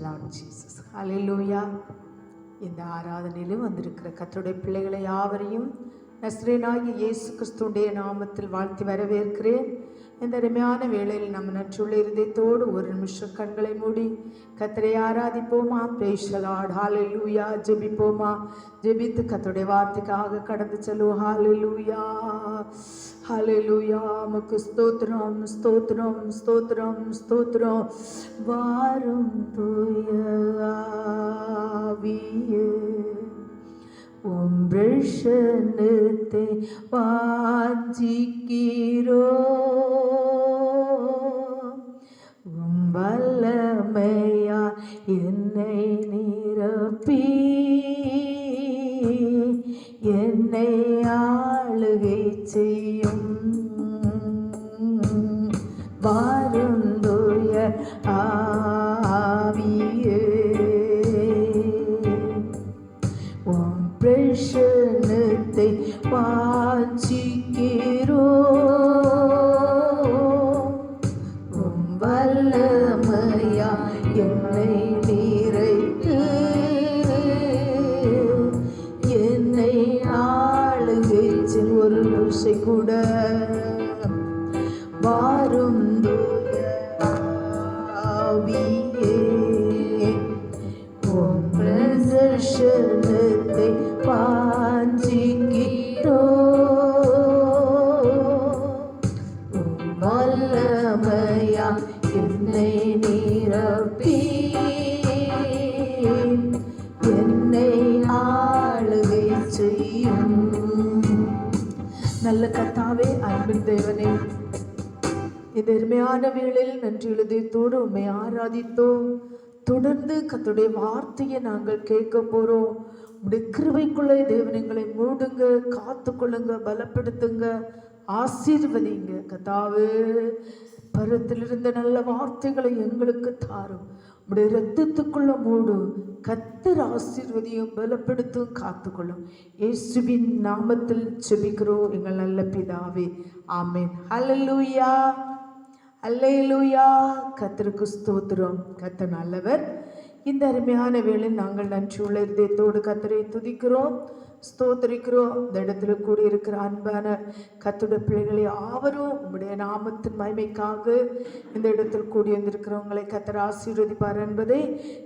Lord Jesus. Hallelujah. இந்த ஆராதனையிலும் வந்திருக்கிற கர்த்தருடைய பிள்ளைகளை யாவரையும் நஸ்ரேனாகிய இயேசு கிறிஸ்துவுடைய நாமத்தில் வாழ்த்தி வரவேற்கிறேன். இந்த அருமையான வேளையில் நம்ம நற்றுள்ள இருதயத்தோடு ஒரு நிமிஷம் கண்களை மூடி கர்த்தரை ஆராதிப்போமா. Praise the Lord. Hallelujah. ஜெபிப்போமா. ஜெபித்து கர்த்தருடைய வார்த்தைக்காக கடந்து செல்வோம். Hallelujah. Hallelujah. உமக்கு ஸ்தோத்திரம் ஸ்தோத்திரம் ஸ்தோத்திரம் ஸ்தோத்திரம். வாரும் தூய ஆவியே, உம் பிரசன்னத்தை வாஞ்சிக்கிறோம். உம் வல்லமையா என்னை நிரப்பி என்னை ஆளுகை செய்யும். வாரும் தூய ஆவியே, உம் பிரசன்னத்தை வாஞ்சிக்கிறோம். உம் வல்லமையா என்னை நிறைத்து என்னை ஆளுகை செய். ஒரு நிமிஷம் கூட வாரும் தூய ஆவியே, உம் பிரசன்னத்தை வாஞ்சிக்கிறோம். உம் வல்லமையா என்னை நிரப்பி என்னை ஆளுகை செய்யும். நல்ல கர்த்தாவே, அன்பின் தேவனே, இந்த அருமையான வேளையில் நன்றி எழுதியத்தோடு உண்மை ஆராதித்தோம். தொடர்ந்து கர்த்தருடைய வார்த்தையை நாங்கள் கேட்க போறோம். உடைய கிருபைக்குள்ளே தேவன் எங்களை மூடுங்க, காத்துக்கொள்ளுங்க, பலப்படுத்துங்க, ஆசீர்வதிங்க. கர்த்தாவே, பரத்திலிருந்த நல்ல வார்த்தைகளை எங்களுக்கு தாரும். உடைய இரத்தத்துக்குள்ள மூடு. கர்த்தர் ஆசீர்வதியும், பலப்படுத்தும், காத்துக்கொள்ளும். இயேசுவின் நாமத்தில் ஜெபிக்கிறோம் எங்கள் நல்ல பிதாவே, ஆமென். ஹல்லேலூயா அல்லேலூயா. கர்த்தருக்கு ஸ்தோத்திரம். கர்த்தர் நல்லவர். இந்த அருமையான வேளையில் நாங்கள் நன்றியுள்ள இதயத்தோடு கர்த்தரை துதிக்கிறோம், ஸ்தோத்திரிக்கிறோம். இந்த இடத்துல கூடியிருக்கிற அன்பான கர்த்தருடைய பிள்ளைகளை யாவரும் உம்முடைய நாமத்தின் மகிமைக்காக இந்த இடத்தில் கூடி வந்திருக்கிறவங்களை கர்த்தர் ஆசீர்வதிப்பார் என்பதை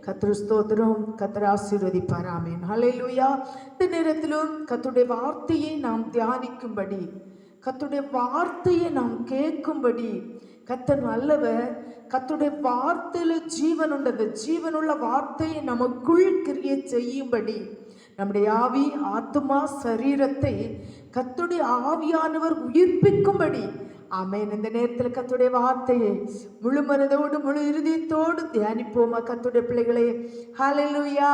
கர்த்தர் ஸ்தோத்திரம். கர்த்தர் ஆசீர்வதிப்பார். ஆமென். ஹல்லேலூயா. இந்த நேரத்திலும் கர்த்தருடைய வார்த்தையை நாம் தியானிக்கும்படி, கர்த்தருடைய வார்த்தையை நாம் கேட்கும்படி, கர்த்தர் நல்லவர். கர்த்தருடைய வார்த்தையில ஜீவன் உண்டது. ஜீவனுள்ள வார்த்தையை நமக்குள் கிரியை செய்யும்படி நம்முடைய ஆவி, ஆத்துமா, சரீரத்தை கர்த்தருடைய ஆவியானவர் உயிர்ப்பிக்கும்படி, ஆமென். இந்த நேரத்தில் கர்த்தருடைய வார்த்தையை முழு மனதோடு முழு இருதயத்தோடு தியானிப்போமா கர்த்தருடைய பிள்ளைகளே. ஹல்லேலூயா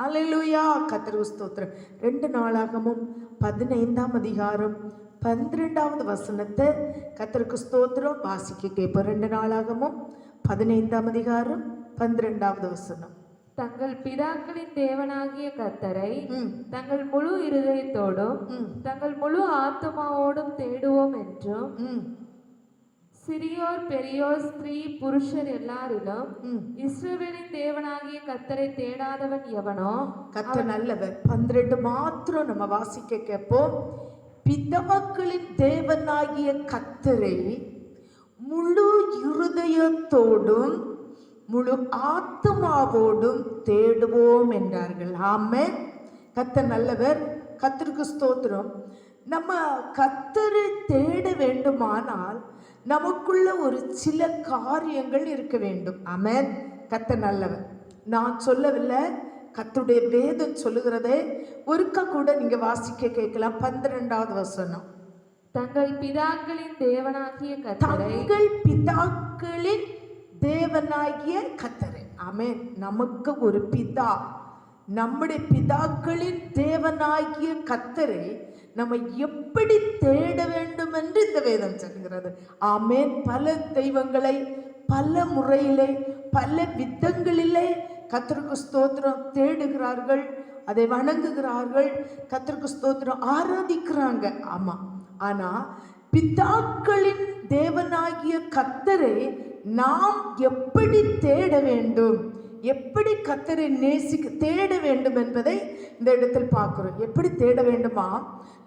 ஹல்லேலூயா. கர்த்தருக்கு ஸ்தோத்திரம். 2 நாளாகமும் 15ஆம் அதிகாரம் 12வது வசனத்தை கர்த்தருக்கு ஸ்தோத்திரம் வாசிக்க கேட்போம். 2 நாளாகமும் 15ஆம் அதிகாரம் 12வது வசனம். தங்கள் பிதாக்களின் தேவனாகிய கர்த்தரை தங்கள் முழு இருதயத்தோடும் தங்கள் முழு ஆத்துமாவோடும் தேடுவோம் என்றும், சிறியோர் பெரியோர் ஸ்திரீ புருஷர் எல்லாரிலும் இஸ்ரவேலின் தேவனாகிய கர்த்தரை தேடாதவன் எவனோ. கர்த்தர் நல்லவர். 12 மாத்திரம் நம்ம வாசிக்க கேட்போம். பிதாக்களின் தேவனாகிய கர்த்தரை முழு இருதயத்தோடும் முழு ஆத்துமாவோடும் தேடுவோம் என்றார்கள். ஆமென். கர்த்தர் நல்லவர். கர்த்தருக்கு ஸ்தோத்திரம். நம்ம கர்த்தரை தேட வேண்டுமானால் நமக்குள்ள ஒரு சில காரியங்கள் இருக்க வேண்டும். ஆமென். கர்த்தர் நல்லவர். நான் சொல்லவில்லை, கர்த்தருடைய வேதம் சொல்லுகிறதே. ஒருக்கா கூட நீங்க வாசிக்க கேட்கலாம். 12வது வசனம். தங்கள் பிதாக்களின் தேவனாகிய கர்த்தரை, தங்கள் பிதாக்களின் தேவனாகிய கர்த்தரை. ஆமென். நமக்கு ஒரு பிதா, நம்முடைய பிதாக்களின் தேவனாகிய கர்த்தரை நம்ம எப்படி தேட வேண்டும் என்று இந்த வேதம் சொல்கிறது. ஆமென். பல தெய்வங்களை பல முறையிலே பல விதங்களிலே கர்த்தருக்கு ஸ்தோத்திரம் தேடுகிறார்கள், அதை வணங்குகிறார்கள், கர்த்தருக்கு ஸ்தோத்திரம் ஆராதிக்கிறாங்க. ஆமா, ஆனா பிதாக்களின் தேவனாகிய கர்த்தரை நாம் எப்படி தேட வேண்டும் எப்படி கர்த்தரை தேட வேண்டும் என்பதை இந்த இடத்தில் பார்க்கிறோம். எப்படி தேட வேண்டுமா?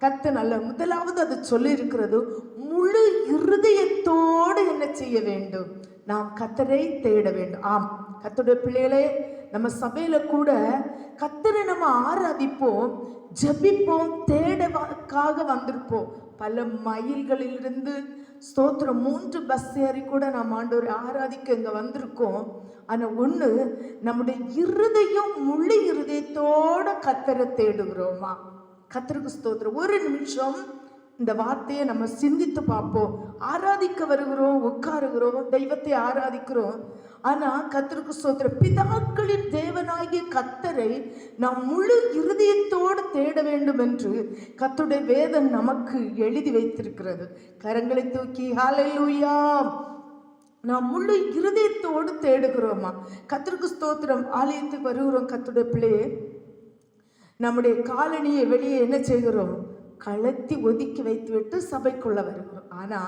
கர்த்தர் நல்ல முதலாவது அது சொல்லி இருக்கிறது, முழு இருதயத்தோடு என்ன செய்ய வேண்டும்? நாம் கர்த்தரை தேட வேண்டும். ஆம், கர்த்தருடைய பிள்ளைகளே, நம்ம சபையில கூட கர்த்தரை நம்ம ஆராதிப்போம், ஜெபிப்போம், தேடக்காக வந்திருப்போம். பல மைல்களிலிருந்து ஸ்தோத்திரம் 3 பஸ் ஏறி கூட நாம் ஆண்டவரை ஆராதிக்க இங்க வந்திருக்கோம். ஆனா ஒண்ணு, நம்முடைய இருதயம் முழு இருதயத்தோட கர்த்தரை தேடுகிறோமா? கர்த்தருக்கு ஸ்தோத்திரம். ஒரு நிமிஷம் இந்த வார்த்தையை நம்ம சிந்தித்து பார்ப்போம். ஆராதிக்க வருகிறோம், உட்காருகிறோம், தெய்வத்தை ஆராதிக்கிறோம். ஆனா கர்த்தருக்கு ஸ்தோத்திரம், பிதாக்களின் தேவனாகிய கர்த்தரை நாம் முழு இருதயத்தோடு தேட வேண்டும் என்று கர்த்தருடைய வேதம் நமக்கு எழுதி வைத்திருக்கிறது. கரங்களை தூக்கி ஹல்லேலூயா. நாம் முழு இருதயத்தோடு தேடுகிறோமா? கர்த்தருக்கு ஸ்தோத்திரம். ஆலயத்துக்கு வருகிறோம் கர்த்தருடைய பிள்ளையே, நம்முடைய காலணியை வெளியே என்ன செய்கிறோம்? களைத்தி ஒதுக்கி வைத்து விட்டு சபைக்குள்ள வருகிறோம். ஆனா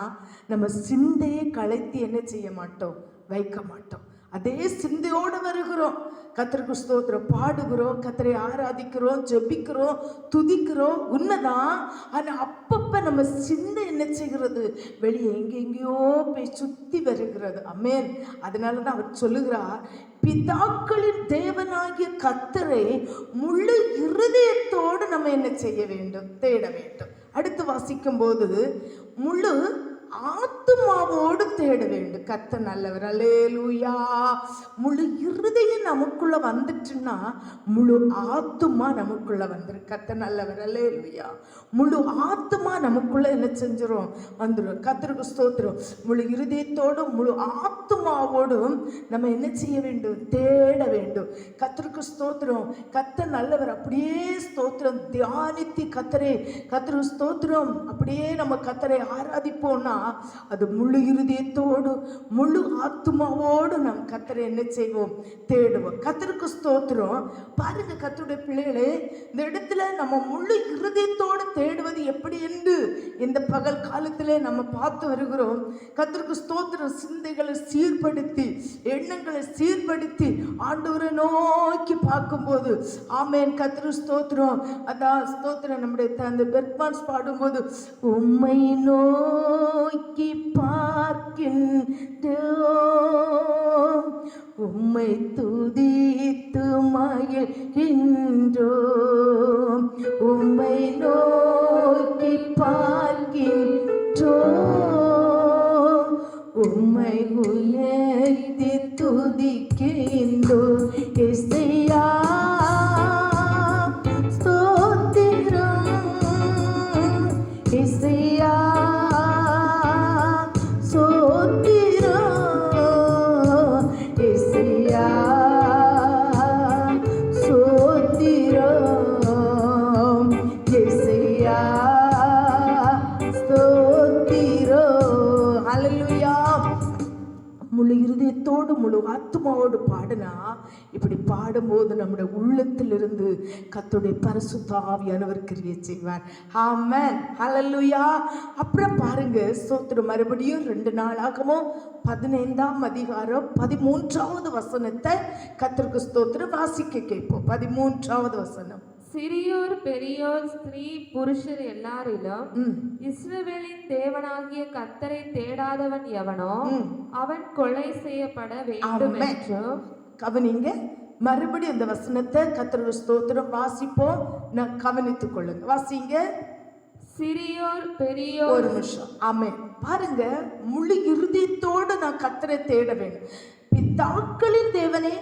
நம்ம சிந்தையை களைத்தி என்ன செய்ய மாட்டோம்? வைக்க மாட்டோம். அதே சிந்தையோடு வருகிறோம், கர்த்தருக்கு ஸ்தோத்திரம், பாடுகிறோம், கர்த்தரை ஆராதிக்கிறோம், ஜெபிக்கிறோம், துதிக்கிறோம், உண்மைதான். ஆனா அப்பப்ப நம்ம சிந்தை என்ன செய்கிறது? வெளியே எங்கெங்கேயோ போய் சுத்தி வருகிறது. ஆமென். அதனாலதான் அவர் சொல்லுகிறார், பிதாக்களின் தேவனாகிய கர்த்தரை முழு இருதயத்தோடு நம்ம என்ன செய்ய வேண்டும்? தேட வேண்டும். அடுத்து வாசிக்கும் போது, முழு ஆத்துமாவோடு தேட வேண்டும். கர்த்தர் நல்லவர். அல்லேலூயா. முழு இருதயம் நமக்குள்ள வந்துட்டுன்னா முழு ஆத்துமா நமக்குள்ள வந்துரு. கர்த்தர் நல்லவர். அல்லேலூயா. முழு ஆத்துமா நமக்குள்ள என்ன செஞ்சிரும்? வந்துடும். கர்த்தருக்கு ஸ்தோத்திரம். முழு இருதயத்தோடும் முழு ஆத்துமாவோடும் நம்ம என்ன செய்ய வேண்டும்? தேட வேண்டும். கர்த்தருக்கு ஸ்தோத்திரம். கர்த்தர் நல்லவர். அப்படியே ஸ்தோத்திரம் தியானித்து கர்த்தருக்கு ஸ்தோத்திரம் அப்படியே நம்ம கர்த்தரை ஆராதிப்போம்னா அது முழு இருதயத்தோடு முழு ஆத்துமாவோடு நம் கர்த்தரை என்ன செய்வோம்? தேடுவோம். கர்த்தருக்கு ஸ்தோத்திரம். பாருங்க கர்த்தருடைய பிள்ளைகளே, இந்த இடத்துல நம்ம முழு இருதயத்தோடு தேடுவது எப்படி என்று இந்த பகல் காலத்திலே நம்ம பார்த்து வருகிறோம். கர்த்தருக்கு ஸ்தோத்திரம். சிந்தைகளை சீர்படுத்தி, எண்ணங்களை சீர்படுத்தி ஆண்டவரை நோக்கி பார்க்கும்போது, ஆமென், கர்த்தருக்கு ஸ்தோத்திரம். அதான் ஸ்தோத்திரம். நம்முடைய அந்த பெர்க்மான்ஸ் பாடும்போது, உம்மை நோக்கி பார்க்கின்றோம், உம்மை துதித்து மகிழ்கின்றோம், உம்மை நோக்கி பார்க்கின்றோம், உம்மை உயர்த்தி துதிக்கின்றோம். இசையா ஸ்தோத்திரம், இசையா முழு இருதயத்தோடு முழு ஆத்துமாவோடு பாடினா, இப்படி பாடும்போது நம்முடைய உள்ளத்திலிருந்து கர்த்தருடைய பரிசுத்த ஆவியானவர் கிரியை செய்வார். ஆமென். ஹல்லேலூயா. அப்புறம் பாருங்க ஸ்தோத்திரம். மறுபடியும் 2 நாளாகமோ 15ஆம் அதிகாரம் 13வது வசனத்தை கர்த்தருக்கு ஸ்தோத்திரம் வாசிக்க கேட்போம். 13வது வசனம். சிறியோர் பெரியோர் ஸ்திரீ புருஷர் எல்லாரிலும் இஸ்ரவேலின் தேவனாகிய கர்த்தரை தேடாதவன் எவனோ அவன் கொலை செய்யப்பட வேண்டும் என்றும். கவனிங்க, மறுபடியும் இந்த வசனத்தை கர்த்தருக்கு ஸ்தோத்திரம் வாசிப்போம். நான் கவனித்துக் கொள்ளுங்க. வாசிங்க. சிறியோர் பெரியோர். ஒரு நிமிஷம். ஆமென். பாருங்க, முழு இருதயத்தோடு நான் கர்த்தரை தேட வேண்டும். பிதாக்களின் தேவனே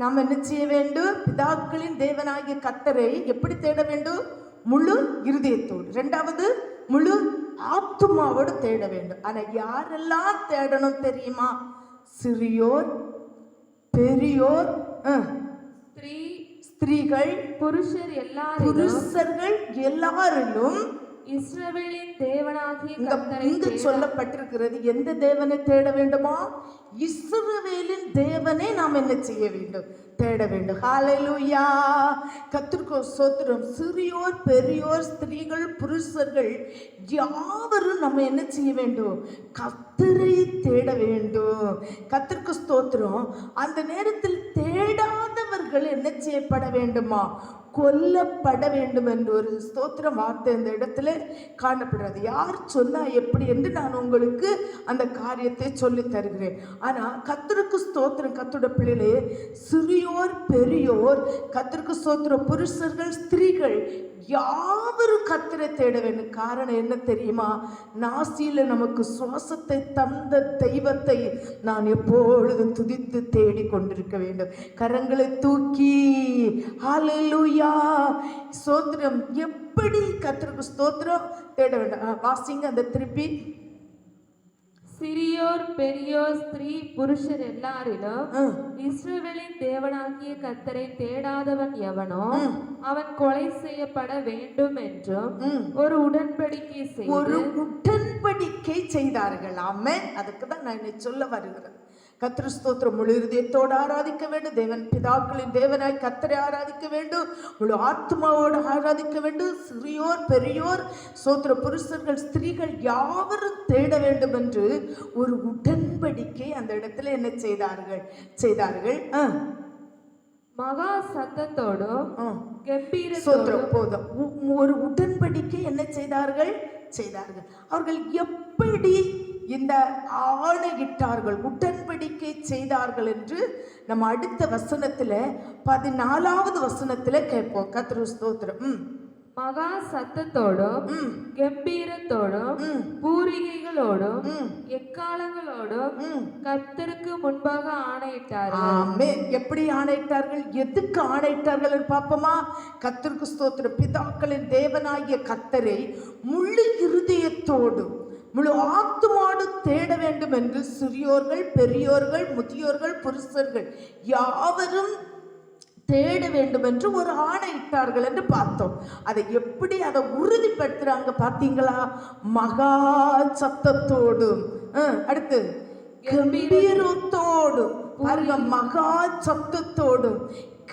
நாம் என்ன செய்ய வேண்டும்? பிதாக்களின் தேவனாகிய கர்த்தரை எப்படி தேட வேண்டும்? முழு இருதயத்தோடு. 2வது முழு ஆத்துமாவோடு தேட வேண்டும். ஆனா யாரெல்லாம் தேடணும் தெரியுமா? சிறியோர், பெரியோர், ஸ்திரீகள், புருஷர்கள் எல்லாரிலும் இஸ்ரவேலின் தேவனாகிய இங்க கர்த்தரை இங்கு சொல்லப்பட்டிருக்கிறது எந்த தேவனை தேட வேண்டுமா? இஸ்ரவேலின் தேவனை நாம் என்ன செய்ய வேண்டும்? தேட வேண்டும். ஹalleluya. கர்த்தருக்கு ஸ்தோத்திரம். சிறியோர் பெரியோர் ஸ்திரீகள் புருஷர்கள் யாவரும் நம்ம என்ன செய்ய வேண்டும்? கர்த்தரை தேட வேண்டும். கர்த்தருக்கு ஸ்தோத்திரம். அந்த நேரத்தில் தேடாதவர்கள் என்ன செய்யப்பட வேண்டுமா? கொல்லப்பட வேண்டும் என்று ஒரு ஸ்தோத்திர வார்த்தை இந்த இடத்துல காணப்படுறது. யார் சொன்னா எப்படி என்று நான் உங்களுக்கு அந்த காரியத்தை சொல்லி தருகிறேன். ஆனா கர்த்தருக்கு ஸ்தோத்திரம். கர்த்தருடைய பிள்ளைகளே, சிறியோர் பெரியோர், கர்த்தருக்கு ஸ்தோத்திரம், புருஷர்கள் ஸ்திரீகள் யாவரும் கர்த்தரை தேட வேண்டும். காரணம் என்ன தெரியுமா? நாசியில நமக்கு சுவாசத்தை தந்த தெய்வத்தை நான் எப்பொழுதும் துதித்து தேடி கொண்டிருக்க வேண்டும். கரங்களை தூக்கி ஹalleluya ஸ்தோத்திரம். எப்படி கர்த்தருக்கு ஸ்தோத்திரம் தேட வேண்டும்? வாசிங்க அந்த திருப்பி. சிறியோர் பெரியோர் ஸ்திரீ புருஷர் எல்லாரிலும் இஸ்ரவேலின் தேவனாகிய கர்த்தரை தேடாதவன் எவனோ அவன் கொலை செய்யப்பட வேண்டும் என்றும் ஒரு உடன்படிக்கை செய்தார்கள். ஆமென். அதுக்கு தான் நான் என்னை சொல்ல வருகிறேன். கர்த்தர் ஸ்தோத்திரம். முழு இருதயத்தோடு ஆராதிக்க வேண்டும். தேவன் பிதாக்களின் தேவனாய் கர்த்தரை ஆராதிக்க வேண்டும். முழு ஆத்மாவோடு ஆராதிக்க வேண்டும். சிறியோர் பெரியோர் ஸ்தோத்திர புருஷர்கள் ஸ்திரீகள் யாவரும் தேட வேண்டும் என்று ஒரு உடன்படிக்கை அந்த இடத்துல என்ன செய்தார்கள்? மகா சத்தத்தோடும் கம்பீரத்தோடும் போதும். ஒரு உடன்படிக்கை என்ன செய்தார்கள்? அவர்கள் எப்படி இந்த ஆணையிட்டார்கள், உடன்படிக்கை செய்தார்கள் என்று நம்ம அடுத்த வசனத்துல 14வது வசனத்துல கேட்போம். கர்த்தருக்கு ஸ்தோத்திரம். மகா சத்தத்தோடும் கம்பீரத்தோடும் பூரிகைகளோடும் எக்காலங்களோடும் கர்த்தருக்கு முன்பாக ஆணையிட்டார்கள். எப்படி ஆணையிட்டார்கள்? எதுக்கு ஆணையிட்டார்கள் பார்ப்போமா? கர்த்தருக்கு ஸ்தோத்திரம். பிதாக்களின் தேவனாகிய கர்த்தரை முழு இருதயத்தோடு முழு ஆத்துமாடு தேட வேண்டும் என்று சிறியோர்கள் பெரியோர்கள் முதியோர்கள் புருஷர்கள் யாவரும் தேட வேண்டும் என்று ஒரு ஆணையிட்டார்கள் என்று பார்த்தோம். அதை எப்படி அதை உறுதிப்படுத்துறாங்க பார்த்தீங்களா? மகா சத்தத்தோடு, அடுத்து கம்பீரத்தோடு, பாருங்க, மகா சத்தத்தோடு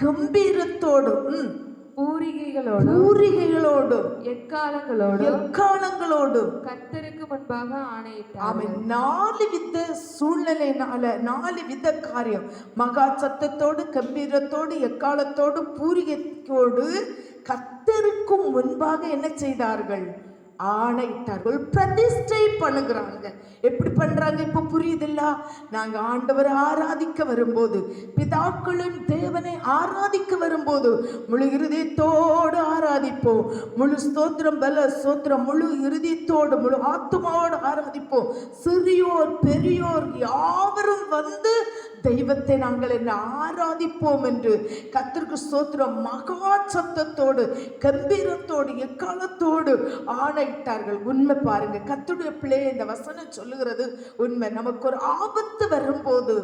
கம்பீரத்தோடு, பூரிகைகளோடு எக்காலங்களோடு கர்த்தருக்கு முன்பாக ஆணையிட்டார். அவன் 4 வித சூழ்நிலையினால 4 வித காரியம், மகா சத்தத்தோடு கம்பீரத்தோடு எக்காலத்தோடு பூரிகையோடு கர்த்தருக்கு முன்பாக என்ன செய்தார்கள்? ஆணையிட்டார்கள். பிரதிஷ்டை பண்ணுகிறாங்க. எப்படி பண்றாங்க? இப்ப புரியுதில்ல? நாங்க ஆண்டவரை ஆராதிக்க வரும்போது, பிதாக்களின் தேவனை ஆராதிக்க வரும்போது முழு இருதயத்தோடு ஆராதிப்போம். முழு ஸ்தோத்திரம் பல ஸ்தோத்திரம் முழு இருதயத்தோடு முழு ஆத்துமாவோடு ஆராதிப்போம். சிறியோர் பெரியோர் யாவரும் வந்து தெய்வத்தை நாங்கள் என்ன ஆராதிப்போம் என்று கர்த்தருக்கு ஸ்தோத்திரம் மகா சத்தத்தோடு கம்பீரத்தோடு எக்காலத்தோடு ஆணையிட்டார்கள். உண்மை பாருங்க, கர்த்தருடைய பிள்ளையை இந்த வசனம் சொல்லுகிறது உண்மை. நமக்கு ஒரு ஆபத்து வரும்போது,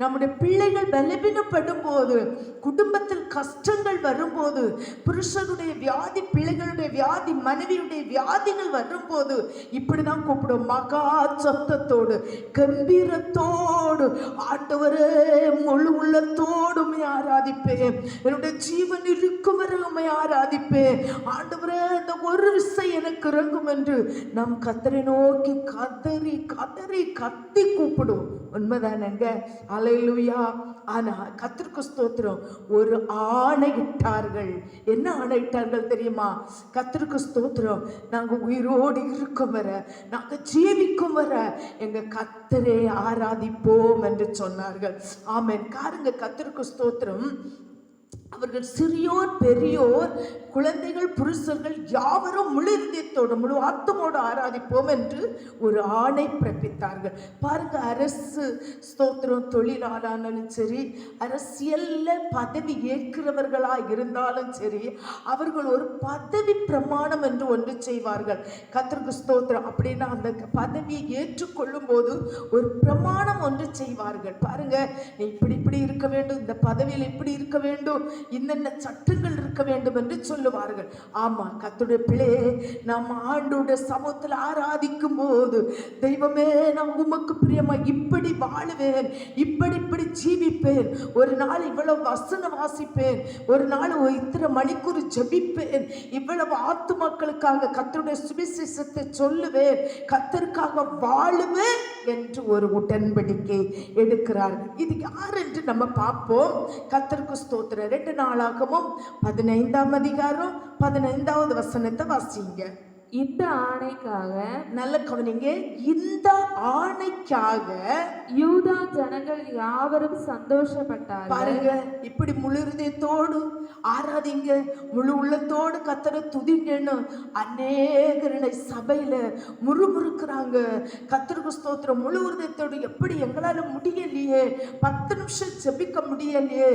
நம்முடைய பிள்ளைகள் பலவீனப்படும் போது, குடும்பத்தில் கஷ்டங்கள் வரும்போது, புருஷனுடைய வியாதி, பிள்ளைகளுடைய வியாதி, மனைவியுடைய வியாதிகள் வரும்போது இப்படிதான் கூப்பிடும். மகா சத்தத்தோடு கம்பீரத்தோடு ஆண்டவரே முழு உள்ளத்தோடு உம்மை ஆராதிப்பேன், என்னுடைய ஜீவன் இருக்கும் வரை உம்மை ஆராதிப்பேன், ஆண்டவரே இந்த ஒரு விசை எனக்கு இறங்கும் என்று நாம் கர்த்தரை நோக்கி கதறி கதறி கத்தி கூப்பிடும். உண்மைதானங்க? அல்லேலூயா. ஆனா கர்த்தருக்கு ஸ்தோத்திரம், ஒரு ஆணையிட்டார்கள். என்ன ஆணையிட்டார்கள் தெரியுமா? கர்த்தருக்கு ஸ்தோத்திரம், நாங்க உயிரோடு இருக்கும் வர, நாங்க ஜீவிக்கும் வர எங்க கர்த்தரை ஆராதிப்போம் என்று சொன்னார்கள். ஆமென். காருங்க, கர்த்தருக்கு ஸ்தோத்திரம். அவர்கள் சிறியோர் பெரியோர் குழந்தைகள் புருஷர்கள் யாவரும் முழு இதயத்தோடு முழு ஆத்துமோடு ஆராதிப்போம் என்று ஒரு ஆணை பிறப்பித்தார்கள். பாருங்க, அரசு ஸ்தோத்திரம் தொழிலாளானாலும் சரி, அரசியல்ல பதவி ஏற்கிறவர்களா இருந்தாலும் சரி, அவர்கள் ஒரு பதவி பிரமாணம் என்று ஒன்று செய்வார்கள். கர்த்தருக்கு ஸ்தோத்திரம். அப்படின்னா அந்த பதவியை ஏற்றுக்கொள்ளும் போது ஒரு பிரமாணம் ஒன்று செய்வார்கள். பாருங்க, நீ இப்படி இப்படி இருக்க வேண்டும், இந்த பதவியில் இப்படி இருக்க வேண்டும், இன்னென்ன சட்டங்கள் இருக்க வேண்டும் என்று சொல்லுவார்கள். ஆமா கர்த்தருடைய பிள்ளையே, நாம் ஆண்டோட சமூகத்தில் ஆராதிக்கும் போது, தெய்வமே நான் உமக்கு பிரியமா இப்படி வாழுவேன், இப்படி ஜீவிப்பேன், ஒரு நாள் இவ்வளவு வசனம் வாசிப்பேன், ஒரு நாள் இத்தனை மணிக்கூர் ஜெபிப்பேன், இவ்வளவு ஆத்துமாக்களுக்காக கர்த்தருடைய சுவிசேஷத்தை சொல்லுவேன், கர்த்தருக்காக வாழுவேன் என்று ஒரு உடன்படிக்கை எடுக்கிறார்கள். இது யார் என்று நம்ம பார்ப்போம். கர்த்தருக்கு ஸ்தோத்திரம். 2 நாளாகமும் 15ஆம் அதிகாரம் 15வது வசனத்தை வாசிங்க. இந்த ஆணைக்காக, நல்ல கவனிங்க, இந்த ஆணைக்காக யூதா ஜனங்கள் யாவரும் சந்தோஷப்பட்டார்கள். பாருங்க, இப்படி முழு இதயத்தோடு ஆராதிங்க, முழு உள்ளத்தோடு கர்த்தரை துதிங்கன்னு அநேகரை சபையில முறுமுறுக்கிறாங்க. கர்த்தருக்கு ஸ்தோத்திரம். முழு இதயத்தோடு எப்படி எங்களால முடியலையே, 10 நிமிஷம் ஜெபிக்க முடியலையே,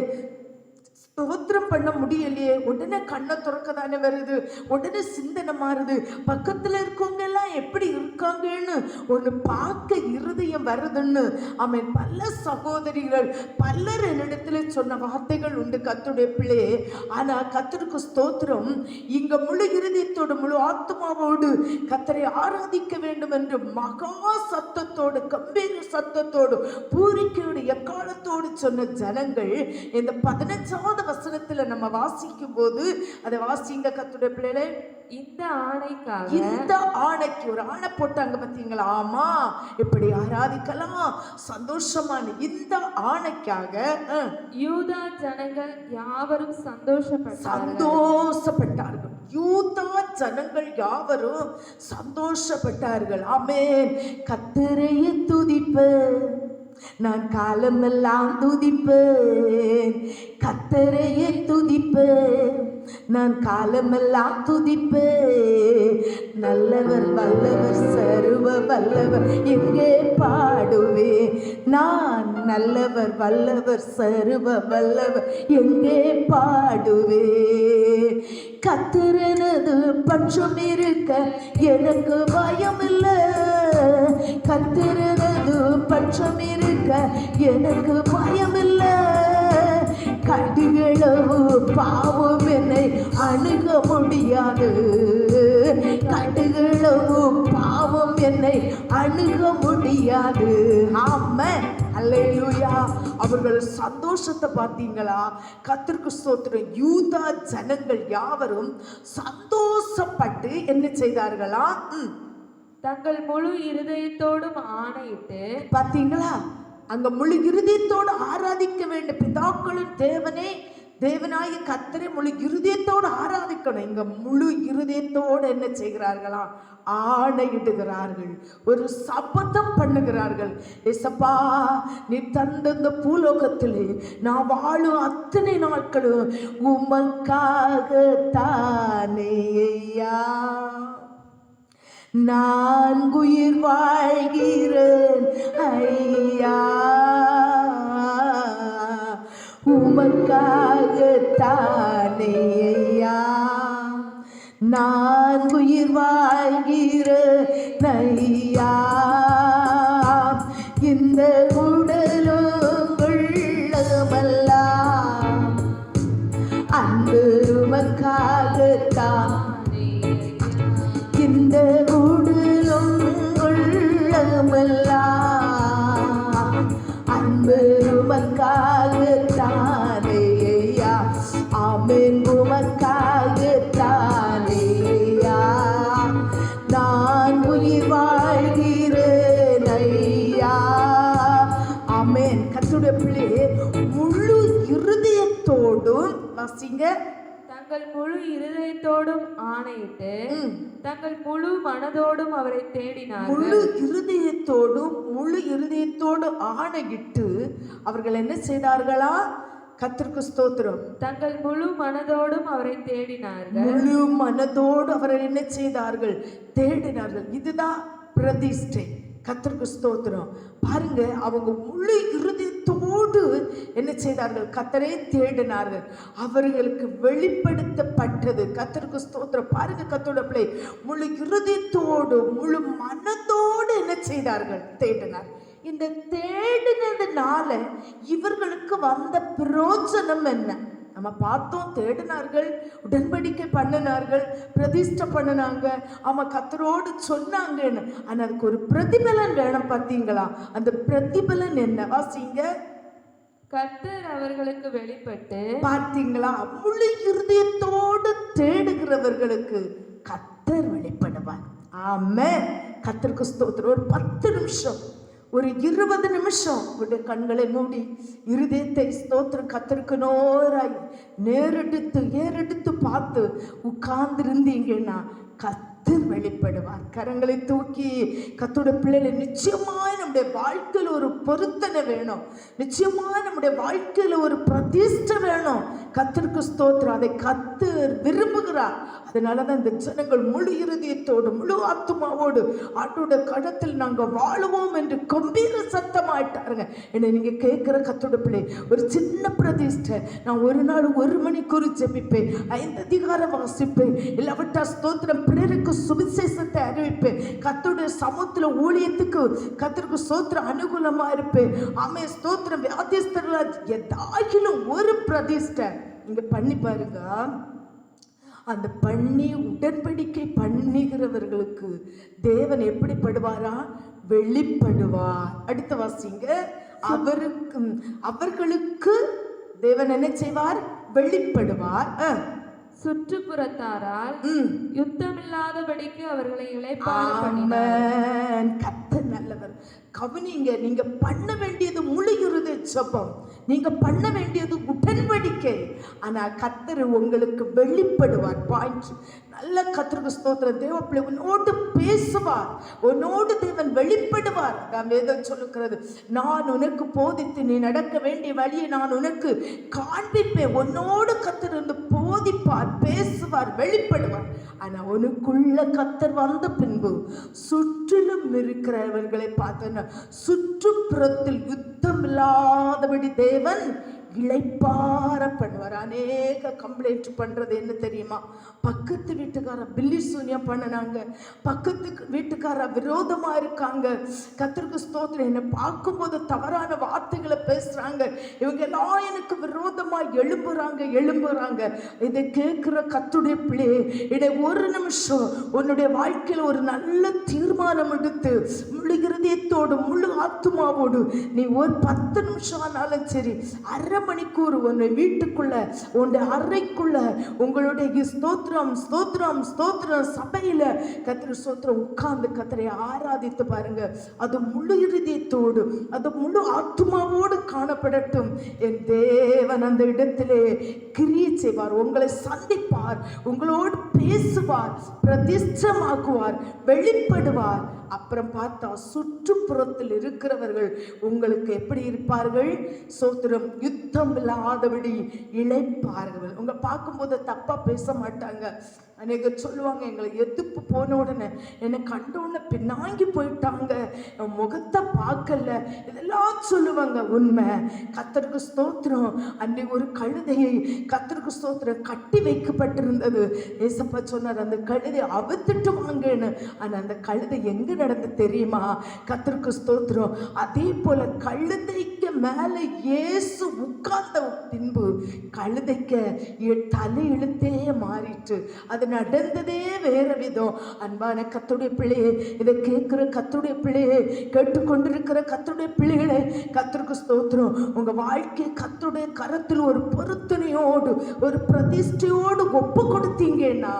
ஸ்தோத்திரம் பண்ண முடியலையே, உடனே கண்ணை துறக்க தானே வருது, உடனே சிந்தனை மாறுது, பக்கத்தில் இருக்கவங்க எல்லாம் எப்படி இருக்காங்கன்னு ஒன்று பார்க்க இருதயம் வருதுன்னு. ஆமென். பல சகோதரிகள் பலர் என்னிடத்துல சொன்ன வார்த்தைகள் உண்டு கர்த்தருடைய பிள்ளையே. ஆனால் கர்த்தருக்கு ஸ்தோத்திரம், இங்க முழு இருதயத்தோடு முழு ஆத்மாவோடு கர்த்தரை ஆராதிக்க வேண்டும் என்று மகா சத்தத்தோடு, கம்பீர சத்தத்தோடு, பூரிக்கையோடு, எக்காலத்தோடு சொன்ன ஜனங்கள் இந்த 15வது வசனத்துல நம்ம வாசிக்கும் போது, அதை வாசிங்க கர்த்தருடைய பிள்ளைகளே. இந்த ஆணைக்காக, இந்த ஆணைக்கு ஒரு ஆணை போட்டாங்க பார்த்தீங்களா? ஆமா, இப்படி ஆராதிக்கலாம் சந்தோஷமான இந்த ஆணைக்காக யூதா ஜனங்கள் யாவரும் சந்தோஷப்பட்டார்கள். யூதா ஜனங்கள் யாவரும் சந்தோஷப்பட்டார்கள். ஆமென். கர்த்தரையே துதிப்பேன், நான் காலமெல்லாம் துதிப்பேன், கர்த்தரையே துதிப்பேன், நான் காலமெல்லாம் துதிப்பேன். நல்லவர் வல்லவர் சர்வ வல்லவர் எங்கே பாடுவேன், நான் நல்லவர் வல்லவர் சர்வ வல்லவர் எங்கே பாடுவேன். கர்த்தரனது பட்சம் இருக்க எனக்கு பயம் இல்லை, கர்த்தரனது பட்சம் இருக்க எனக்கு பயம் இல்லை. கடுகளவு பாவம் என்னை அணுக முடியாது, கடுகளவு பாவம் என்னை அணுக முடியாது. ஆமென். அல்லேலூயா. அவர்கள் சந்தோஷத்தை பார்த்தீங்களா? கர்த்தருக்கு ஸ்தோத்திரம். யூதா ஜனங்கள் யாவரும் சந்தோஷப்பட்டு என்ன செய்தார்களா? தங்கள் முழு இருதயத்தோடும் ஆணையிட்டு. பார்த்தீங்களா? அங்க முழு இருதயத்தோடு ஆராதிக்க வேண்டும். பிதாக்களின் தேவனே, தேவனாய கர்த்தரை முழு இருதயத்தோடு ஆராதிக்கணும். இங்க முழு இருதயத்தோடு என்ன செய்கிறார்களா? ஆணையிடுகிறார்கள், ஒரு சபதம் பண்ணுகிறார்கள். ஏசப்பா, நீ தந்த இந்த பூலோகத்திலே நான் வாழும் அத்தனை நாட்களும் உமக்காக தானே ஐயா, நான் உயிர் வாழ்கிறேன் ஐயா, உமக்காகத்தானே ஐயா, நான் உயிர் வாழ்கிறேன் ஐயா. இந்த உடலும் உள்ளமெல்லாம் அன்பு உமக்காகத்தான், இந்த உடலும் உள்ளமெல்லாம் அன்பு உமக்காகத்தானே ஐயா. ஆமென். உமக்காகத்தானே ஐயா, நான் உயிர் வாழ்கிறேன் ஐயா. ஆமென். கர்த்தருடைய பிள்ளையே, முழு இருதயத்தோடும் வாசிங்க. தங்கள் முழு இருதயத்தோடும் ஆணையிட்டு தங்கள் முழு மனதோடும் அவரை தேடினார்கள். முழு இருதயத்தோடு ஆணையிட்டு அவர்கள் என்ன செய்தார்களா? கர்த்தருக்கு ஸ்தோத்திரம். தங்கள் முழு மனதோடும் அவரை தேடினார்கள். முழு மனதோடு அவரை என்ன செய்தார்கள்? தேடினார்கள். இதுதான் பிரதிஷ்டை. கர்த்தருக்கு ஸ்தோத்திரம். பாருங்க, அவங்க முழு இருதயத்தோடு என்ன செய்தார்கள்? கர்த்தரை தேடினார்கள். அவர்களுக்கு வெளிப்படுத்தப்பட்டது. கர்த்தருக்கு ஸ்தோத்திரம். பாருங்க, கர்த்தரோட பிள்ளை முழு இருதயத்தோடு முழு மனதோடு என்ன செய்தார்கள்? தேடினார். இந்த தேடினதுனால இவர்களுக்கு வந்த பிரயோஜனம் என்ன? நம்ம நம்ம பார்த்தோம், தேடினார்கள், உடன்படிக்கை பண்ணினார்கள், பிரதிஷ்டை பண்ணினாங்க, கர்த்தரோடு சொன்னாங்கன்னு. ஆனா அதுக்கு ஒரு பிரதிபலன் வேணும். பார்த்தீங்களா? அந்த பிரதிபலன் என்ன? வாசிங்க. கர்த்தர் அவர்களுக்கு வெளிப்பட்டு. பார்த்தீங்களா? முழு இருதயத்தோடு தேடுகிறவர்களுக்கு கர்த்தர் வெளிப்படுவார். ஆமென். கர்த்தருக்கு ஸ்தோத்திரம். ஒரு 10 நிமிஷம், ஒரு 20 நிமிஷம் உடைய கண்களை மூடி இருதயத்தை ஸ்தோத்திரம் கர்த்தருக்கு ஏறெடுத்து பார்த்து உட்கார்ந்திருந்தீங்கன்னா கர்த்தர் வெளிப்படுவார். கரங்களை தூக்கி கர்த்தருடைய பிள்ளைகளை, நிச்சயமாய் நம்முடைய வாழ்க்கையில் ஒரு பொருத்தனை வேணும், நிச்சயமாய் நம்முடைய வாழ்க்கையில் ஒரு பிரதிஷ்டை வேணும். கர்த்தருக்கு ஸ்தோத்திரம். அதை கர்த்தர் விரும்புகிறார். அதனாலதான் இந்த ஜனங்கள் முழு இருதயத்தோடு முழு ஆத்துமாவோடு ஆண்டோட கடத்தில் நாங்கள் வாழுவோம் என்று கம்பீர சத்தமாயிட்டாருங்க. என்னை நீங்க கேட்கிற கர்த்தருடைய பிள்ளை, ஒரு சின்ன பிரதிஷ்டை. நான் ஒரு நாள் 1 மணிக்கூர் ஜெபிப்பேன், 5 அதிகாரம் வாசிப்பேன், இல்லாவிட்டா ஸ்தோத்திரம் பிறருக்கு சுவிசேஷத்தை அறிவிப்பேன், கர்த்தருடைய சமூகத்துல ஊழியத்துக்கு கர்த்தருக்கு ஸ்தோத்திரம் அனுகூலமா இருப்பேன். ஆமே ஸ்தோத்திரம். வியாதிஸ்தர்களா ஏதாகிலும் ஒரு பிரதிஷ்டை இங்க பண்ணி பாருங்க. அந்த பண்ணி உடன்படிக்கை பண்ணுகிறவர்களுக்கு தேவன் எப்படிப்படுவாரா? வெளிப்படுவார். அடுத்த வாசிங்க. அவர்களுக்கு தேவன் என்ன செய்வார்? வெளிப்படுவார். சுற்றுப்புறத்தாரால் யுத்தமில்லாதபடிக்கு அவர்களை இளைப்பாற பண்ணினார். கர்த்தர் நல்லவர். கவனிங்க, நீங்க பண்ண வேண்டியது முழு இருதய ஜெபம், நீங்க பண்ண வேண்டியது உடன்படிக்கை. ஆனா கர்த்தர் உங்களுக்கு வெளிப்படுவார். பாயிண்ட். நல்ல கர்த்தருக்கு ஸ்தோத்திரம். தேவ பிள்ளை உன்னோடு பேசுவார், உன்னோடு தேவன் வெளிப்படுவார். வேதம் சொல்லுகிறது, நான் உனக்கு போதித்து நீ நடக்க வேண்டிய வழியை நான் உனக்கு காண்பிப்பேன். உன்னோடு கர்த்தர் வந்து போதிப்பார், பேசுவார், வெளிப்படுவார். ஆனா உனக்குள்ள கர்த்தர் வந்த பின்பு சுற்றிலும் இருக்கிறவர்களை பார்த்தோன்னா சுற்றுப்புறத்தில் யுத்தம் இல்லாதபடி தேவன் இளைப்பார பண்ணுவார். அநேக கம்ப்ளைண்ட் பண்றது என்ன தெரியுமா? பக்கத்து வீட்டுக்கார பில்லி சூன்யம் பண்ணினாங்க, பக்கத்து வீட்டுக்கார விரோதமா இருக்காங்க. கர்த்தருக்கு ஸ்தோத்திரம். என்னை பார்க்கும்போது தவறான வார்த்தைகளை பேசுறாங்க, இவங்க எல்லாம் எனக்கு விரோதமா எழும்புறாங்க. இதை கேட்கிற கர்த்தருடைய பிள்ளையே, இதை ஒரு நிமிஷம் உன்னுடைய வாழ்க்கையில் ஒரு நல்ல தீர்மானம் எடுத்து முழு இருதயத்தோடு முழு ஆத்துமாவோடு நீ ஒரு 10 நிமிஷம் ஆனாலும் சரி, அரை மணிக்கூர் உன்னை வீட்டுக்குள்ள உன்னுடைய அறைக்குள்ள உங்களுடைய ஸ்தோத்திரம் ஸ்தோத்திரம் ஸ்தோத்திரம் சபையில கர்த்தர் ஸ்தோத்திரம் உட்கார்ந்து கர்த்தரை ஆராதித்து பாருங்க. அது முழு இருதயத்தோடு அது முழு ஆத்துமாவோடு காணப்படட்டும். என் தேவன் அந்த இடத்திலே கிரியை செய்வார், உங்களை சந்திப்பார், உங்களோடு பேசுவார், பிரதிஷ்டமாக்குவார், வெளிப்படுவார். அப்புறம் பார்த்தா சுற்றுப்புறத்தில் இருக்கிறவர்கள் உங்களுக்கு எப்படி இருப்பார்கள்? சோத்திரம் யுத்தம் இல்லாதபடி இளைப்பார்கள். உங்க பார்க்கும்போது தப்பா பேச மாட்டாங்க. அநேகர் சொல்லுவாங்க, எங்களை எதிர்ப்பு போன உடனே என்னை கண்ட உடனே பின்னாங்கி போயிட்டாங்க, முகத்தை பார்க்கல, இதெல்லாம் சொல்லுவாங்க. உண்மை. கர்த்தருக்கு ஸ்தோத்திரம். அன்றைக்கு ஒரு கழுதையை கர்த்தருக்கு ஸ்தோத்திரம் கட்டி வைக்கப்பட்டிருந்தது. ஏசப்பா சொன்னார், அந்த கழுதை அவுத்துட்டு வாங்கன்னு. ஆனா அந்த கழுதை எங்க நடந்து தெரியுமா? கர்த்தருக்கு ஸ்தோத்திரம். அதே போல கழுதைக்கு மேல இயேசு உட்கார்ந்த பின்பு கழுதைக்கு தலை இழுத்தே மாறிட்டு அது நடந்ததே வேற விதம். அன்பான கர்த்தருடைய பிள்ளையே, இதை கேட்கிற கர்த்தருடைய பிள்ளையே, கேட்டுக்கொண்டிருக்கிற கர்த்தருடைய பிள்ளைகளே, கர்த்தருக்கு ஸ்தோத்திரம். உங்க வாழ்க்கையை கர்த்தருடைய கரத்தில் ஒரு பொருத்தனையோடு ஒரு பிரதிஷ்டையோடு ஒப்பு கொடுத்தீங்கன்னா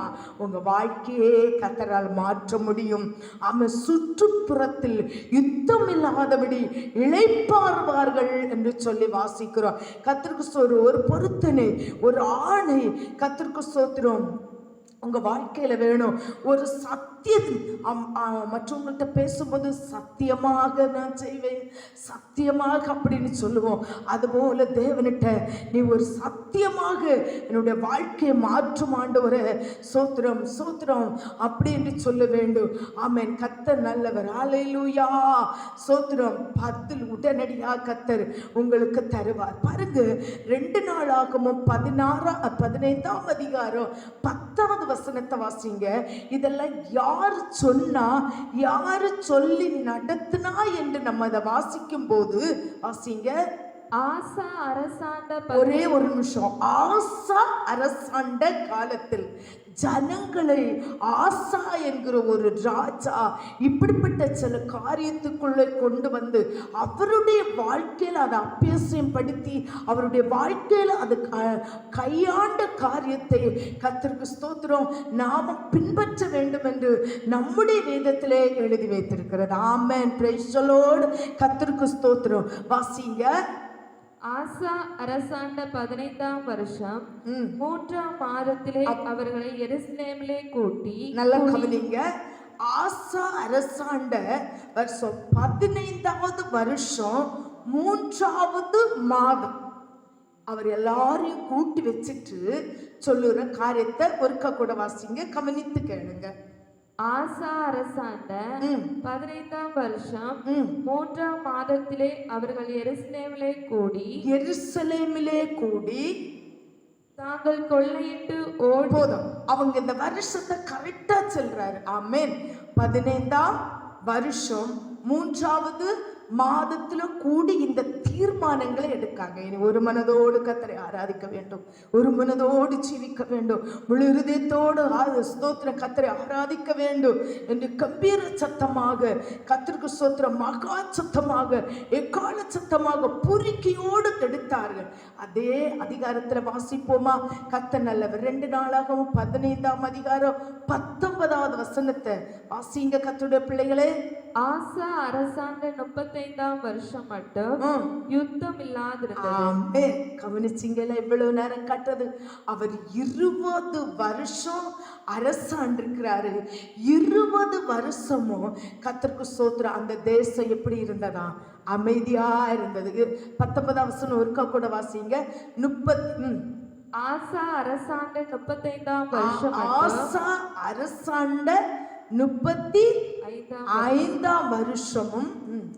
உங்க வாழ்க்கையே கர்த்தரால் மாற்ற முடியும். அவன் சுற்றுப்புறத்தில் யுத்தம் இல்லாதபடி இளைப்பாறுவார்கள் என்று சொல்லி வாசிக்கிறோம். கர்த்தருக்கு ஒரு பொருத்தனை, ஒரு ஆணை கர்த்தருக்கு ஸ்தோத்திரம் உங்க வாழ்க்கையில வேணும். ஒரு சத்தியம். மற்றவங்கள்ட்ட பேசும்போது சத்தியமாக நான் செய்வேன், சத்தியமாக அப்படின்னு சொல்லுவோம். அதுபோல தேவனிட்ட நீ ஒரு சத்தியமாக என்னுடைய வாழ்க்கையை மாற்றும் ஆண்டவரே, சோத்திரம் சோத்திரம் அப்படின்னு சொல்ல வேண்டும். ஆமென். கர்த்தர் நல்லவர். ஹல்லேலூயா. சோத்திரம். பதில் உடனடியாக கர்த்தர் உங்களுக்கு தருவார். பாருங்க, 2 நாளாகமம் 15ஆம் அதிகாரம் 10வது வசனத்தை வாசிங்க. இதெல்லாம் யார் சொன்னா, யாரு சொல்லி நடத்தினா என்று நம்ம அதை வாசிக்கும் போது வாசிங்க. ஆசா அரசாண்ட ஒரே ஒரு நிமிஷம். ஆசா அரசாண்ட காலத்தில் ஜனங்களை ஆசா என்கிற ஒரு ராஜா இப்படிப்பட்ட சில காரியத்துக்குள்ளே கொண்டு வந்து அவருடைய வாழ்க்கையில் அதை அபியாசம் படுத்தி அவருடைய வாழ்க்கையில் அது கையாண்ட காரியத்தை கர்த்தருக்கு ஸ்தோத்திரம் நாம பின்பற்ற வேண்டும் என்று நம்முடைய வேதத்திலே எழுதி வைத்திருக்கிறது. ஆமென். Praise the lord. கர்த்தருக்கு ஸ்தோத்திரம். வாசிங்க. ஆசா அரசாண்ட 15ஆம் வருஷம் 3ஆம் மாதத்திலே அவர்களை எருசலேமிலே கூட்டி. நல்லா கவனிங்க. ஆசா அரசாண்ட வருஷம் 15வது வருஷம் 3வது மாதம் அவர் எல்லாரையும் கூட்டி வச்சுட்டு சொல்லுற காரியத்தை ஒருக்க கூட வாசிங்க, கவனித்து கேளுங்க. ஆசா அரசாண்ட 15ஆம் வருஷம் 3ஆம் மாதத்திலே அவர்கள் எருசலேமிலே கூடி தாங்கள் கொள்ளையிட்டு போதும். அவங்க இந்த வருஷத்தை கரெக்டா சொல்றாரு. ஆமென். 15ஆம் வருஷம் 3வது மாதத்துல கூடி இந்த தீர்மானங்களை எடுக்காங்க. இனி ஒரு மனதோடு கர்த்தரை ஆராதிக்க வேண்டும், ஒரு மனதோடு ஜீவிக்க வேண்டும், முழு இருதயத்தோடு ஸ்தோத்திர கர்த்தரை ஆராதிக்க வேண்டும் என்று கம்பீர சத்தமாக கர்த்தருக்கு ஸ்தோத்திரம் மகா சத்தமாக எக்கால சத்தமாக பூரிக்கையோடு எடுத்தார்கள். அதே அதிகாரத்துல வாசிப்போமா? கர்த்தர் நல்லவர். 2 நாளாகவும் 15ஆம் அதிகாரம் 19வது வசனத்தை வாசிங்க கர்த்தருடைய பிள்ளைகளே. ஆசா அரசாண்ட 35ஆம் வருஷம் மட்டும் யுத்தம் இல்லாதிருந்தது. ஆமென். கவனிச்சிங்களா? இவ்வளவு நேரம் கட்டது. அவர் 20 வருஷம் அரசாண்டிருக்கிறாரு. 20 வருஷமும் கர்த்தருக்கு ஸ்தோத்திரம் அந்த தேசம் எப்படி இருந்ததா? அமைதியா இருந்தது. 19ஆம் வசனம் ஒருக்கா கூட வாசிங்க. 30 ஆசா அரசாண்ட 35ஆம் வருஷம் ஆசா அரசாண்ட 35ஆம்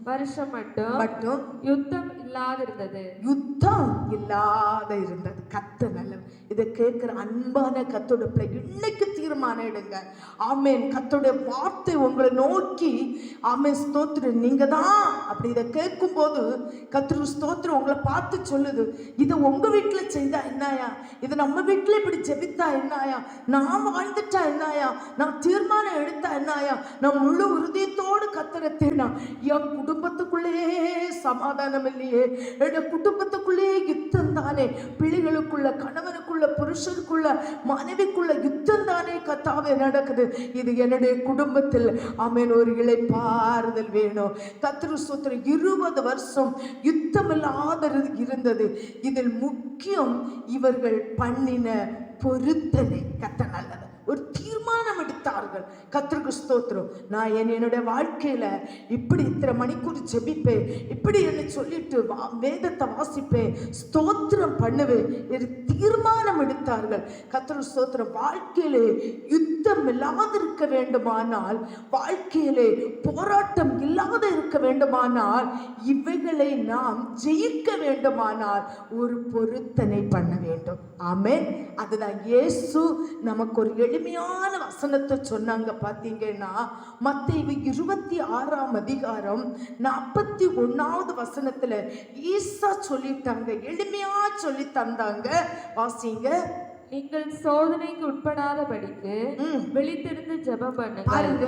வருஷம் மட்டும் யுத்தம் இல்லாதிருந்தது. யுத்தம் இல்லாத இருந்தது. கர்த்தர் நல்லவர். இதை கேட்கிற அன்பான கர்த்தருடைய பிள்ளை இன்னைக்கு தீர்மானம் எடுங்க. ஆமென். கர்த்தருடைய வார்த்தை உங்களை நோக்கி ஆமென் ஸ்தோத்திரம் நீங்க தான் அப்படி இதை கேட்கும் போது கர்த்தர் ஸ்தோத்திரம் உங்களை பார்த்து சொல்லுது, இதை உங்க வீட்டுல செய்தா என்னாயா, இதை நம்ம வீட்டுல இப்படி ஜெபித்தா என்னாயா, நான் வாழ்ந்துட்டா என்னாயா, நான் தீர்மானம் எடுத்தா என்னாயா, நான் முழு உறுதியத்தோடு கர்த்தரை தேடினா என் குடும்பத்துக்குள்ளேயே சமாதானம் இல்லையே, என் குடும்பத்துக்குள்ளேயே யுத்தம் தானே, பிள்ளைகளுக்குள்ள கணவனுக்குள்ள புருஷனுக்குள்ள மனைவிக்குள்ள யுத்தம் தானே கர்த்தாவே நடக்குது. இது என்னுடைய குடும்பத்தில் ஆமென் ஒரு இளைப்பாறுதல் வேணும். கர்த்தர் ஸ்தோத்திரம் 20 வருஷம் யுத்தம் இல்லாத இருந்தது. இதில் முக்கியம் இவர்கள் பண்ணின பொருத்தனை. கர்த்தர் நல்லவர். ஒரு தீர்மானம் எடுத்தார்கள். கர்த்தருக்கு ஸ்தோத்திரம். நான் என்னுடைய வாழ்க்கையில இப்படி இத்தனை மணிக்கூர் ஜெபிப்பேன், இப்படி என்ன சொல்லிட்டு வேதத்தை வாசிப்பேன், ஸ்தோத்திரம் பண்ணுவேன். ஒரு தீர்மானம் எடுத்தார்கள். கர்த்தருக்கு ஸ்தோத்திரம். வாழ்க்கையிலே யுத்தம் இல்லாத இருக்க வேண்டுமானால், வாழ்க்கையிலே போராட்டம் இல்லாத இருக்க வேண்டுமானால், இவைகளை நாம் ஜெயிக்க வேண்டுமானால் ஒரு பொருத்தனை பண்ண வேண்டும். ஆமென். அதுதான் இயேசு நமக்கு ஒரு எளிமையான வசனத்தை சொன்னாங்க. பார்த்தீங்கன்னா மத்தேயு 26ஆம் அதிகாரம் 41வது வசனத்துல ஈசா சொல்லிட்டாங்க, எளிமையா சொல்லி தந்தாங்க. வாசிங்க. நீங்கள் சோதனைக்கு உட்படாதபடிக்கு விழித்திருந்து ஜெபம் பண்ணுங்க. பாருங்க,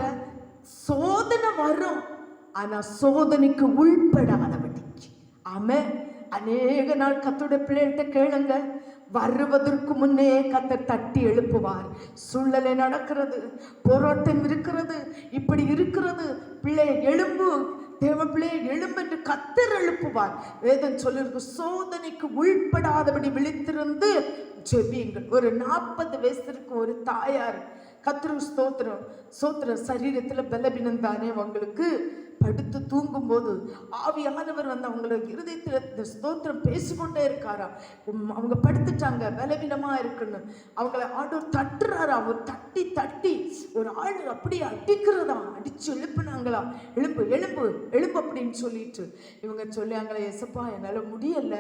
சோதனை வரும், ஆனா சோதனைக்கு உள்படாதபடிக்கு. ஆமென். அநேக நாள் கர்த்தருடைய பிள்ளைகிட்ட கேளுங்க, வருவதற்கு முன்னே கர்த்தர் தட்டி எழுப்புவார். சூழ்நிலை நடக்கிறது, போராட்டம் இருக்கிறது, இப்படி இருக்கிறது, பிள்ளை எழும்பு, தேவ பிள்ளை எழும்பு என்று கர்த்தர் எழுப்புவார். வேதம் சொல்லிருக்கு, சோதனைக்கு உள்படாதபடி விழித்திருந்து ஜெபியுங்கள். ஒரு 40 வயசுக்கு ஒரு தாயார் கர்த்தருக்கு ஸ்தோத்திரம் ஸ்தோத்திரம் சரீரத்துல பலவீனம் தானே அவங்களுக்கு, படுத்து தூங்கும் போது ஆவியானவர் வந்து அவங்கள இருதயத்தில் இந்த ஸ்தோத்திரம் பேசிக்கொண்டே இருக்காரா. அவங்க படுத்துட்டாங்க, பலவீனமா இருக்குன்னு அவங்கள ஆண்டவர் தட்டுறாரா. அவர் தட்டி தட்டி ஒரு ஆள் அப்படியே அடிக்கிறதா, அடிச்சு எழுப்புனாங்களா, எழுப்பு எழுப்பு எழுப்பு அப்படின்னு சொல்லிட்டு இவங்க சொல்லியாங்களே, எசப்பா என்னால முடியல,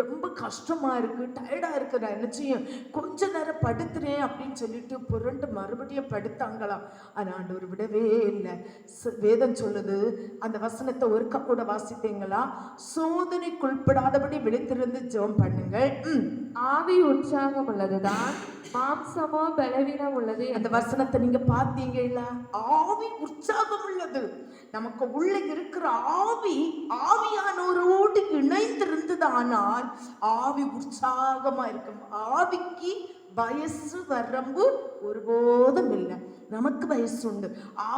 ரொம்ப கஷ்டமா இருக்கு, டயர்டா இருக்கு, நான் என்ன செய்யும், கொஞ்ச நேரம் படுத்துறேன் அப்படின்னு சொல்லிட்டு புரண்டு மறுபடியும் படுத்தாங்களாம். ஆனா ஆண்டவர் விடவே இல்லை. வேதம் சொல்லுது, அந்த வசனத்தை ஒருக்கா கூட வாசித்தீங்களா? சோதனைக்குள்படாதபடி விழித்திருந்து ஜெபம் பண்ணுங்கள். ஆவி உற்சாகம் உள்ளதுதான், மாம்சமோ பலவீனம் உள்ளது. அந்த வசனத்தை நீங்க பார்த்தீங்களா? ஆவி உற்சாகம் உள்ளது. நமக்கு உள்ள இருக்கிற ஆவி ஆவியானவரோடு இணைந்திருந்ததானால் ஆவி உற்சாகமா இருக்கும். ஆவிக்கு வயசு வரம்பு ஒருபோதும் இல்லை. நமக்கு வயசு உண்டு,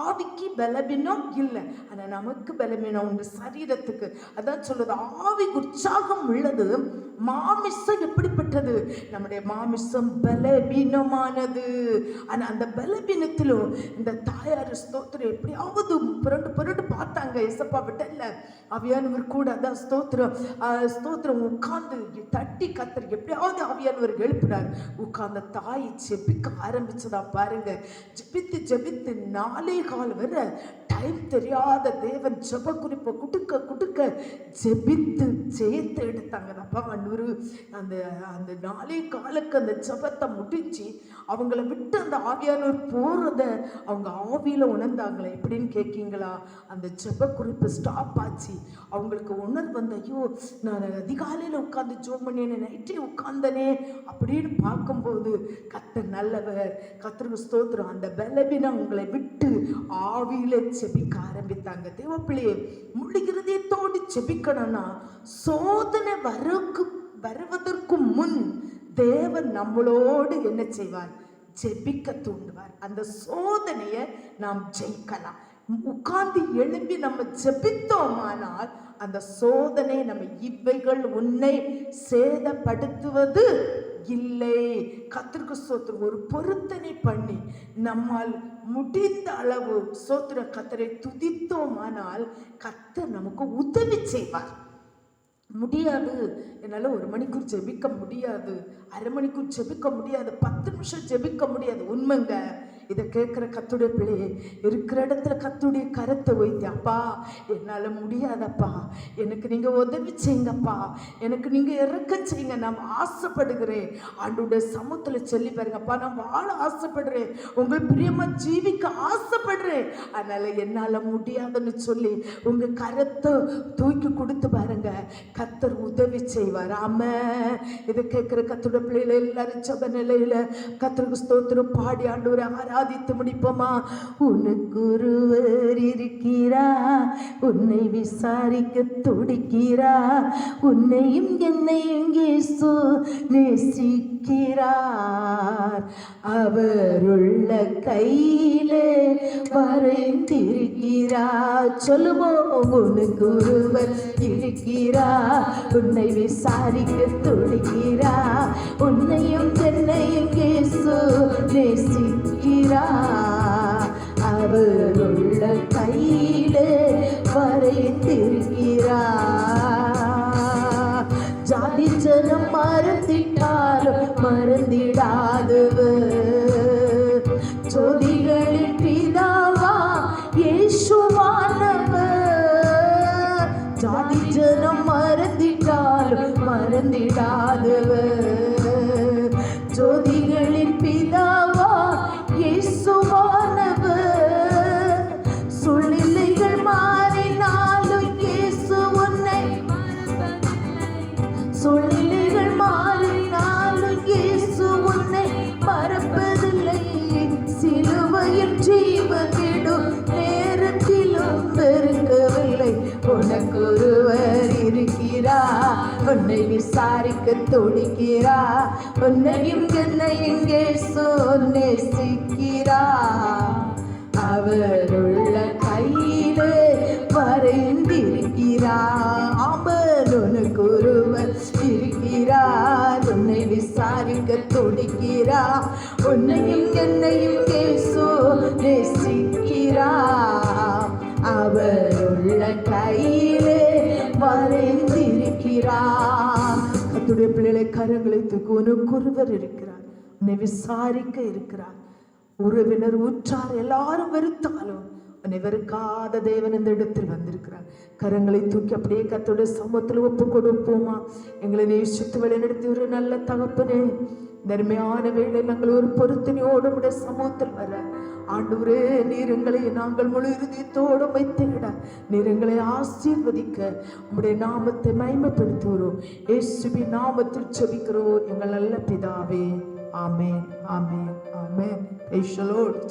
ஆவிக்கு பலவீனம் இல்லை. ஆனா நமக்கு பலவீனம் உண்டு சரீரத்துக்கு. அதான் சொல்லுது, ஆவி உற்சாகம் உள்ளது, மாமிசம் எப்படிப்பட்டது? நம்முடைய மாமிசம் பலவீனமானது. ஆனா அந்த பலவீனத்திலும் இந்த தாயார் ஸ்தோத்திரம் எப்படியாவது புரண்டு புரண்டு பார்த்தாங்க. ஏசப்பா விட்டல ஆவியானவர் கூட. அதான் ஸ்தோத்திரம் ஸ்தோத்திரம் உட்கார்ந்து தட்டி கத்தர் எப்படியாவது ஆவியானவர் எழுப்பினார். உட்கார்ந்த தாய் ஜெபிக்க ஆரம்பிச்சதா பாருங்க. ஜெபித்து ஜெபித்து 4 கால் வரை டைம் தெரியாத தேவன் ஜெப குறிப்பை குடுக்க குடுக்க ஜெபித்து ஜெயத்தை எடுத்தாங்க. அப்பா அன்னூரு அந்த அந்த 4 காலுக்கு அந்த ஜெபத்தை முடிச்சு அவங்கள விட்டு அந்த ஆவியானவர் போறத அவங்க ஆவியில உணர்ந்தாங்களே. எப்படின்னு கேட்கீங்களா? அந்த ஜெப குறிப்பு ஸ்டாப் ஆச்சு. அவங்களுக்கு உணர்வு வந்து, ஐயோ நான் அதிகாலையில் உட்காந்து ஜோம் பண்ணினே, நைட்டே உட்கார்ந்தனே அப்படின்னு பார்க்கும்போது கர்த்தர் நல்லவர். கர்த்தருக்கு ஸ்தோத்திரம். அந்த பலவீனம் உங்களை விட்டு ஆவியில ஜெபிக்க ஆரம்பித்தாங்க. தேவப்பிள்ளையே, முழு இருதயத்தோடு ஜெபிக்கணும்னா சோதனை வருவதற்கு முன் தேவன் நம்மளோடு என்ன செய்வார்? ஜெபிக்க தூண்டுவார். அந்த சோதனையை நாம் ஜெயிக்கலாம். உட்கார்ந்து எழுப்பி நம்ம ஜெபித்தோமானால் அந்த சோதனை நம்ம இவைகள் உன்னை சேதப்படுத்துவது இல்லை. கர்த்தருக்கு ஸ்தோத்திரம். ஒரு பொருத்தனை பண்ணி நம்மால் முடிந்த அளவு ஸ்தோத்திர கர்த்தரை துதித்தோமானால் கர்த்தர் நமக்கு உதவி செய்வார். முடியாது, என்னால் 1 மணிக்கூர் ஜெபிக்க முடியாது, அரை மணிக்கூர் ஜெபிக்க முடியாது, 10 நிமிஷம் ஜெபிக்க முடியாது. உண்மைங்க. இதை கேட்குற கர்த்தருடைய பிள்ளையே, இருக்கிற இடத்துல கர்த்தருடைய கரத்தை வைத்து, அப்பா என்னால் முடியாதப்பா, எனக்கு நீங்கள் உதவி செய்யுங்கப்பா, எனக்கு நீங்கள் இறக்கம் செய்யுங்க, நான் ஆசைப்படுகிறேன். ஆண்டோட சமூகத்தில் சொல்லி பாருங்கப்பா, நான் வாழ ஆசைப்படுறேன், உங்கள் பிரியமா ஜீவிக்க ஆசைப்படுறேன், அதனால என்னால் முடியாதுன்னு சொல்லி உங்கள் கரத்தை தூக்கி கொடுத்து பாருங்க, கர்த்தர் உதவி செய்வார். ஆமென். இதை கேட்குற கர்த்தருடைய பிள்ளைகளை எல்லாரும் ஜெப நிலையில கர்த்தருக்கு ஸ்தோத்திரம் பாடி ஆண்டவரை ஆராதித்து முடிப்போமா? உனக்கு ஒருவர் இருக்கிறா, உன்னை விசாரிக்க துடிக்கிறா, உன்னையும் என்னையும் இயேசு நேசிக்கிறார். அவருள்ள கையிலே வரைந்திருக்கிறார். சொல்லுவோம், உனக்கு ஒருவர் இருக்கிறா, உன்னை விசாரிக்க துடிக்கிறா, உன்னையும் என்னையும் இயேசு நேசிக்கிறார். அவருள்ள கையிலே வரைந்திருக்கிறார். ஜாதி ஜனம் மறந்திட்டாலும் மறந்திடாதவர், ஜோதிகளின் பிதாவா இயேசுவானவர். ஜாதி ஜனம் மறந்திட்டாலும் மறந்திடாதவர், ஜோதிகளின் பிதாவா இயேசுவானவர். சூழ்நிலைகள் மாறினாலும் இயேசு உன்னை சூழ்நிலைகள் மாறினாலும் இயேசு உன்னை மறப்பதில்லை. சிலுவையில் ஜீவன் விடும் நேரத்திலும் வெறுக்கவில்லை. உனக்கு ஒருவர் இருக்கிறார், உன்னை விசாரிக்க துடிக்கிறார், உன்னையும் என்னையும் இயேசு நேசிக்கிறார். அவருள்ள கையிலே வரைந்திருக்கிறார். அவர் உனக்கு ஒருவர் இருக்கிறார், உன்னை விசாரிக்க துடிக்கிறார், உன்னையும் என்னையும் இயேசு நேசிக்கிறார். அவருள்ள கையிலே வரைந்திருக்கிறார். கர்த்தருடைய பிள்ளைகளை கரங்களை தூக்கி, உனக்கு ஒருவர் இருக்கிறார், உன்னை விசாரிக்க இருக்கிறார். உறவினர் உற்றார் எல்லாரும் வெறுத்தாலும் உன்னை வெறுக்காத தேவன் இந்த இடத்தில் வந்திருக்கிறார். கரங்களை தூக்கி அப்படியே கர்த்தருடைய சமூகத்தில் ஒப்பு கொடுப்போமா? எங்களை நேசித்து வழிநடத்தி ஒரு நல்ல தகப்பனே, நன்மையான வேளை நாங்கள் ஒரு பொருத்தனையோடு உடைய சமூகத்தில் வர ஆண்டவரே, நீர் எங்களை நாங்கள் முழு இறுதியத்தோடு தேட, நீர் எங்களை ஆசீர்வதிக்க உம்முடைய நாமத்தை மகிமைப்படுத்துகிறோம். இயேசுவின் நாமத்தில் ஜெபிக்கிறோம் எங்கள் நல்ல பிதாவே. ஆமென், ஆமென், ஆமென். Praise the Lord.